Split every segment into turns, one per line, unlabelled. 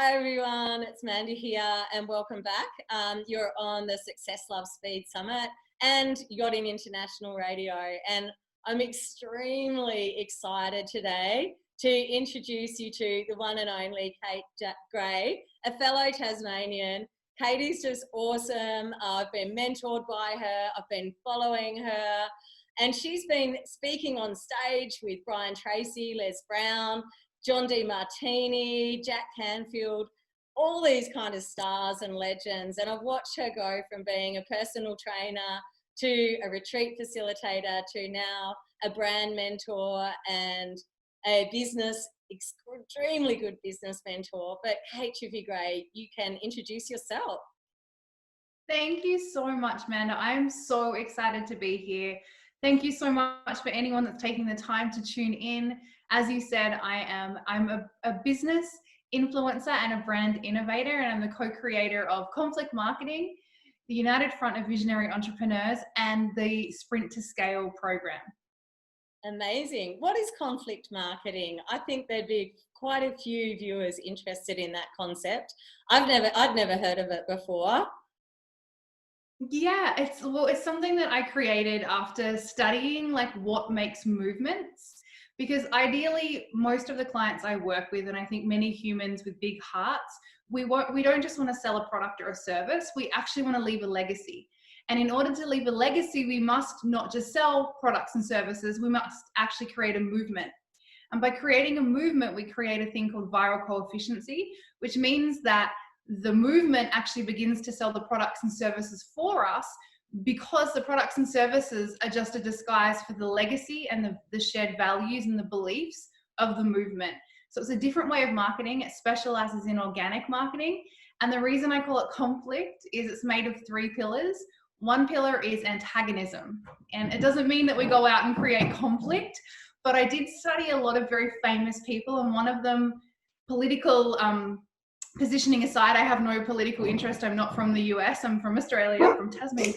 Hi everyone, it's Manda here and welcome back. You're on the Success Love Speed Summit and Yachting International Radio, and I'm extremely excited today to introduce you to the one and only Kate Gray, a fellow Tasmanian. Kate is just awesome. I've been mentored by her, I've been following her, and she's been speaking on stage with Brian Tracy, Les Brown, John D. Martini, Jack Canfield, all these kind of stars and legends. And I've watched her go from being a personal trainer to a retreat facilitator to now a brand mentor and a business, extremely good business mentor. But Kate Gray, you can introduce yourself.
Thank you so much, Amanda. I'm so excited to be here. Thank you so much for anyone that's taking the time to tune in. As you said, I'm a business influencer and a brand innovator, and I'm the co-creator of Conflict Marketing, the United Front of Visionary Entrepreneurs, and the Sprint to Scale program.
Amazing. What is conflict marketing? I think there'd be quite a few viewers interested in that concept. I'd never heard of it before.
Yeah, it's something that I created after studying like what makes movements. Because ideally, most of the clients I work with, and I think many humans with big hearts, we don't just want to sell a product or a service, we actually want to leave a legacy. And in order to leave a legacy, we must not just sell products and services, we must actually create a movement. And by creating a movement, we create a thing called viral coefficiency, which means that the movement actually begins to sell the products and services for us, because the products and services are just a disguise for the legacy and the shared values and the beliefs of the movement. So it's a different way of marketing. It specializes in organic marketing. And the reason I call it conflict is it's made of 3 pillars. One pillar is antagonism. And it doesn't mean that we go out and create conflict, but I did study a lot of very famous people, and one of them, political positioning aside, I have no political interest. I'm not from the US, I'm from Australia, from Tasmania.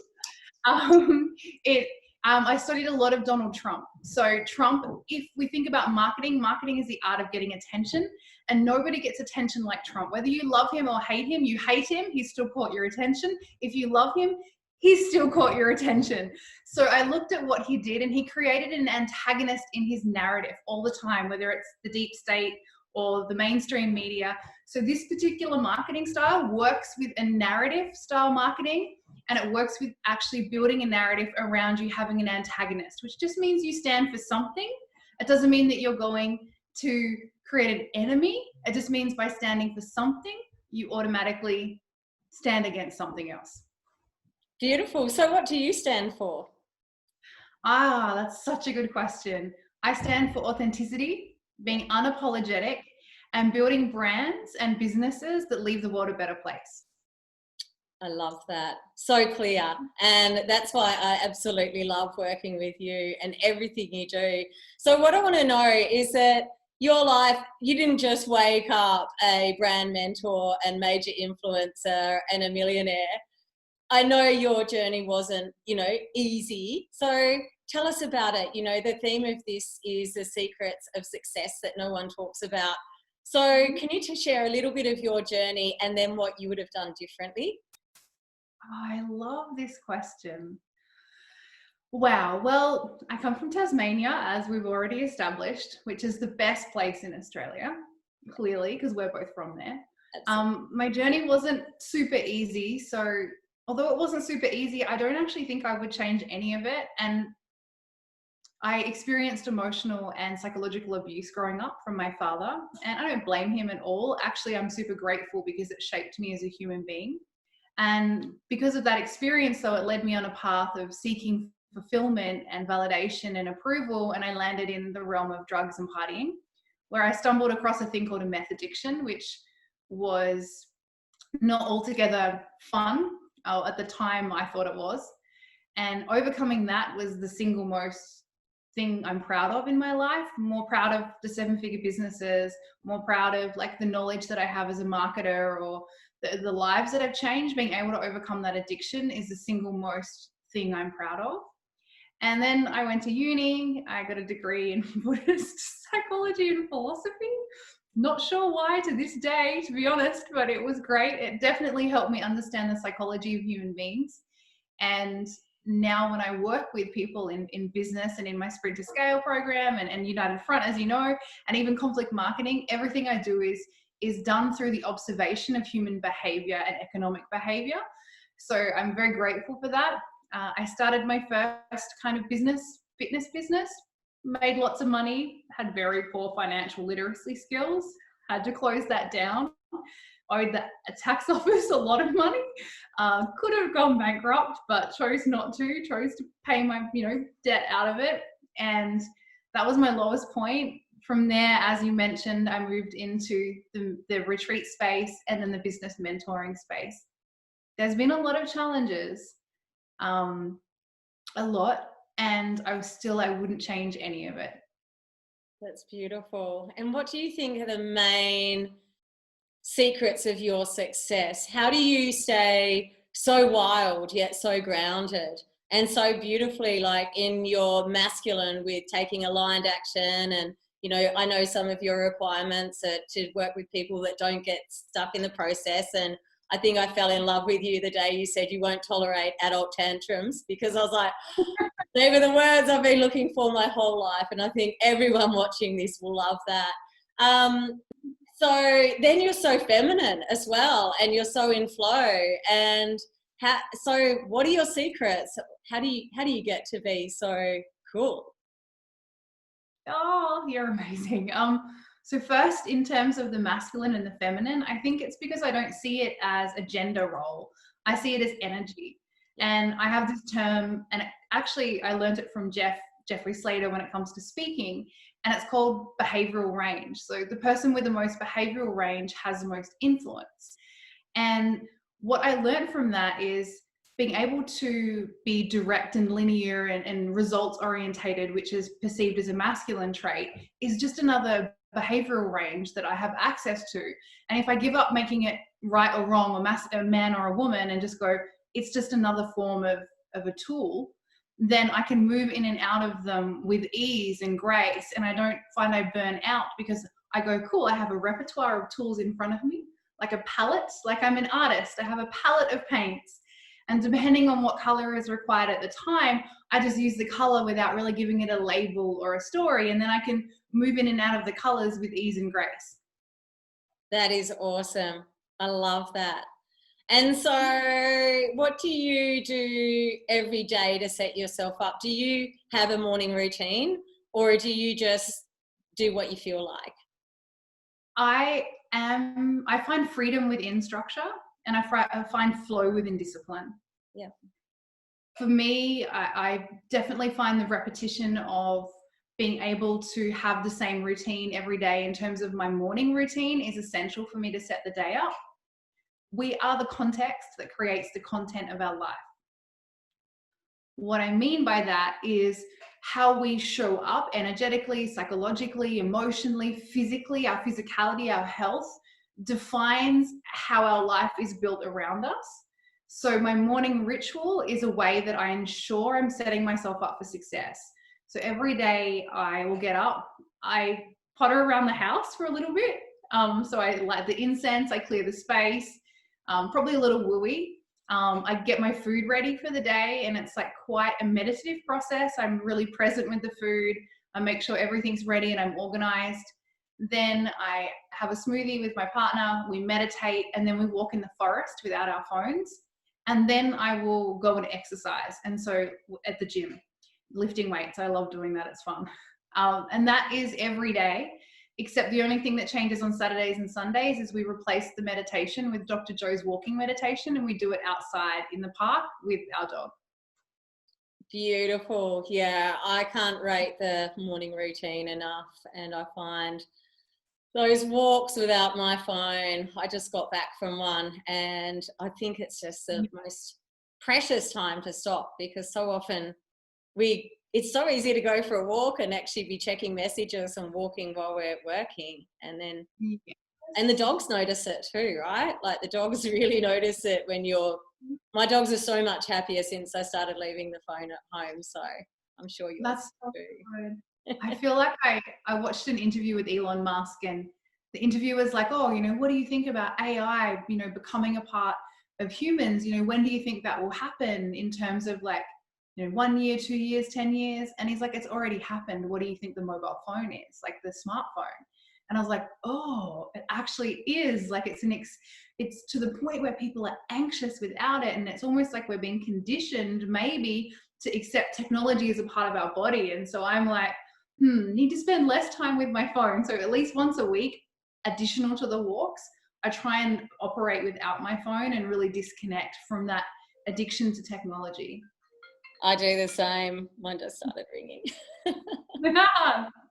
I studied a lot of Donald Trump. So Trump, if we think about marketing, marketing is the art of getting attention, and nobody gets attention like Trump. Whether you love him or hate him, he's still caught your attention. If you love him, he's still caught your attention. So I looked at what he did, and he created an antagonist in his narrative all the time, whether it's the deep state or the mainstream media. So this particular marketing style works with a narrative style marketing, and it works with actually building a narrative around you having an antagonist, which just means you stand for something. It doesn't mean that you're going to create an enemy. It just means by standing for something, you automatically stand against something else.
Beautiful. So what do you stand for?
That's such a good question. I stand for authenticity, being unapologetic, and building brands and businesses that leave the world a better place.
I love that. So clear. And that's why I absolutely love working with you and everything you do. So what I want to know is that your life, you didn't just wake up a brand mentor and major influencer and a millionaire. I know your journey wasn't, easy. So tell us about it. The theme of this is the secrets of success that no one talks about. So can you just share a little bit of your journey and then what you would have done differently?
I love this question. Wow. Well, I come from Tasmania, as we've already established, which is the best place in Australia, clearly, because we're both from there. My journey wasn't super easy. So although it wasn't super easy, I don't actually think I would change any of it. And I experienced emotional and psychological abuse growing up from my father, and I don't blame him at all. Actually, I'm super grateful because it shaped me as a human being. And because of that experience, though, it led me on a path of seeking fulfillment and validation and approval, and I landed in the realm of drugs and partying, where I stumbled across a thing called a meth addiction, which was not altogether fun. At the time, I thought it was. And overcoming that was the single most thing I'm proud of in my life. More proud of the 7-figure businesses, more proud of like the knowledge that I have as a marketer, or the lives that I've changed. Being able to overcome that addiction is the single most thing I'm proud of. And then I went to uni, I got a degree in Buddhist psychology and philosophy. Not sure why to this day, to be honest, but it was great. It definitely helped me understand the psychology of human beings. And now when I work with people in business and in my Sprint to Scale program and United Front, as you know, and even conflict marketing, everything I do is done through the observation of human behavior and economic behavior. So I'm very grateful for that. I started my first kind of fitness business, made lots of money, had very poor financial literacy skills, had to close that down, owed the tax office a lot of money, could have gone bankrupt, but chose not to, chose to pay my debt out of it. And that was my lowest point. From there, as you mentioned, I moved into the retreat space and then the business mentoring space. There's been a lot of challenges, a lot, and I wouldn't change any of it.
That's beautiful. And what do you think are the main secrets of your success? How do you stay so wild yet so grounded and so beautifully like in your masculine with taking aligned action? And I know some of your requirements are to work with people that don't get stuck in the process, and I think I fell in love with you the day you said you won't tolerate adult tantrums, because I was like, they were the words I've been looking for my whole life, and I think everyone watching this will love that. So then you're so feminine as well, and you're so in flow. And so what are your secrets? How do you get to be so cool?
Oh, you're amazing. So first, in terms of the masculine and the feminine, I think it's because I don't see it as a gender role. I see it as energy. And I have this term, and actually I learned it from Jeffrey Slater when it comes to speaking, and it's called behavioral range. So the person with the most behavioral range has the most influence. And what I learned from that is being able to be direct and linear and results orientated, which is perceived as a masculine trait, is just another behavioral range that I have access to. And if I give up making it right or wrong, or a man or a woman, and just go, it's just another form of a tool, then I can move in and out of them with ease and grace. And I don't find I burn out, because I go, cool, I have a repertoire of tools in front of me, like a palette, like I'm an artist. I have a palette of paints. And depending on what color is required at the time, I just use the color without really giving it a label or a story. And then I can move in and out of the colors with ease and grace.
That is awesome. I love that. And so what do you do every day to set yourself up? Do you have a morning routine, or do you just do what you feel like?
I find freedom within structure, and I find flow within discipline.
Yeah.
For me, I definitely find the repetition of being able to have the same routine every day in terms of my morning routine is essential for me to set the day up. We are the context that creates the content of our life. What I mean by that is how we show up energetically, psychologically, emotionally, physically, our physicality, our health defines how our life is built around us. So my morning ritual is a way that I ensure I'm setting myself up for success. So every day I will get up, I potter around the house for a little bit. So I light the incense, I clear the space, probably a little wooey. I get my food ready for the day, and it's like quite a meditative process. I'm really present with the food. I make sure everything's ready and I'm organized. Then I have a smoothie with my partner, we meditate, and then we walk in the forest without our phones. And then I will go and exercise. And so at the gym, lifting weights, I love doing that, it's fun. And that is every day, except the only thing that changes on Saturdays and Sundays is we replace the meditation with Dr. Joe's walking meditation, and we do it outside in the park with our dog.
Beautiful. Yeah, I can't rate the morning routine enough. And I find those walks without my phone, I just got back from one, and I think it's just the most precious time to stop, because so often it's so easy to go for a walk and actually be checking messages and walking while we're working. And then, and the dogs notice it too, right? Like the dogs really notice it when my dogs are so much happier since I started leaving the phone at home. So I'm sure yours
That's so
too.
good. I feel like I watched an interview with Elon Musk, and the interviewer's like, oh, you know, what do you think about AI, you know, becoming a part of humans? You know, when do you think that will happen in terms of like, you know, 1 year, 2 years, 10 years? And he's like, it's already happened. What do you think the mobile phone is? Like the smartphone. And I was like, oh, it actually is. Like it's to the point where people are anxious without it. And it's almost like we're being conditioned maybe to accept technology as a part of our body. And so I'm like, need to spend less time with my phone. So at least once a week, additional to the walks, I try and operate without my phone and really disconnect from that addiction to technology.
I do the same. Mine just started ringing.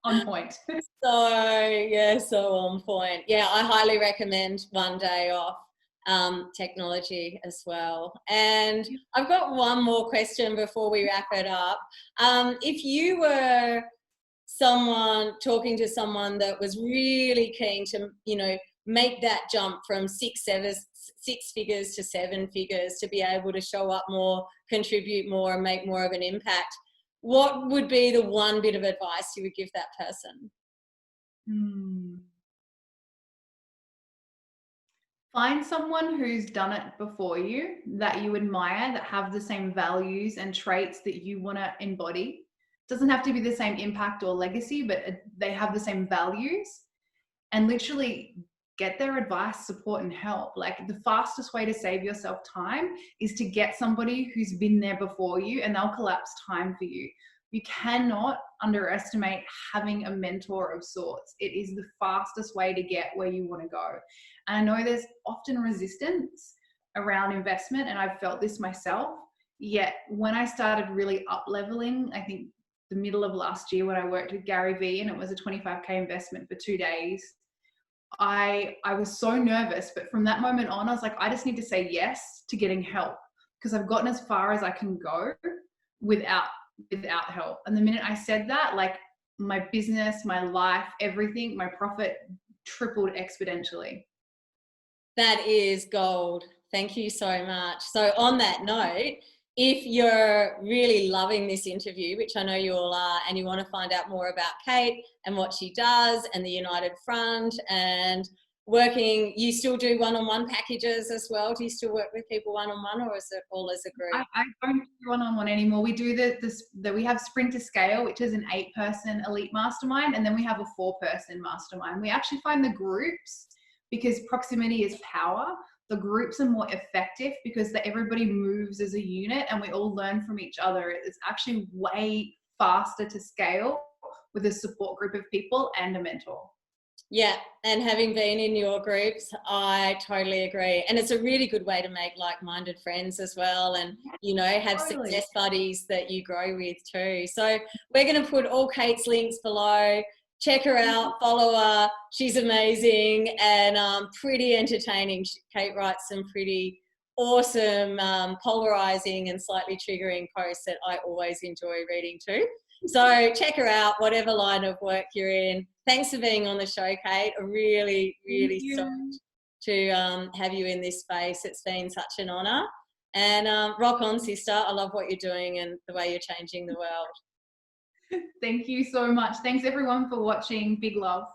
On point.
So on point. Yeah, I highly recommend one day off technology as well. And I've got one more question before we wrap it up. If you were talking to someone that was really keen to, you know, make that jump from six figures to 7 figures, to be able to show up more, contribute more, and make more of an impact, what would be the one bit of advice you would give that person?
Find someone who's done it before you, that you admire, that have the same values and traits that you want to embody. Doesn't have to be the same impact or legacy, but they have the same values, and literally get their advice, support, and help. Like the fastest way to save yourself time is to get somebody who's been there before you, and they'll collapse time for you. You cannot underestimate having a mentor of sorts. It is the fastest way to get where you want to go. And I know there's often resistance around investment, and I've felt this myself. Yet when I started really up leveling, I think the middle of last year when I worked with Gary Vee, and it was a 25K investment for 2 days, I was so nervous, but from that moment on, I was like, I just need to say yes to getting help, because I've gotten as far as I can go without help. And the minute I said that, like my business, my life, everything, my profit tripled exponentially.
That is gold. Thank you so much. So on that note, if you're really loving this interview, which I know you all are, and you want to find out more about Kate and what she does and the United Front and working, you still do one-on-one packages as well? Do you still work with people one-on-one, or is it all as a group?
I don't do one-on-one anymore. We do we have Sprint to Scale, which is an 8-person elite mastermind, and then we have a 4-person mastermind. We actually find the groups, because proximity is power, the groups are more effective because everybody moves as a unit and we all learn from each other. It's actually way faster to scale with a support group of people and a mentor.
Yeah, and having been in your groups, I totally agree. And it's a really good way to make like-minded friends as well, and, you know, have success buddies that you grow with too. So we're going to put all Kate's links below. Check her out, follow her. She's amazing and pretty entertaining. Kate writes some pretty awesome, polarizing and slightly triggering posts that I always enjoy reading too. So check her out, whatever line of work you're in. Thanks for being on the show, Kate. I'm really, really stoked to have you in this space. It's been such an honor. And rock on, sister. I love what you're doing and the way you're changing the world.
Thank you so much. Thanks everyone for watching. Big love.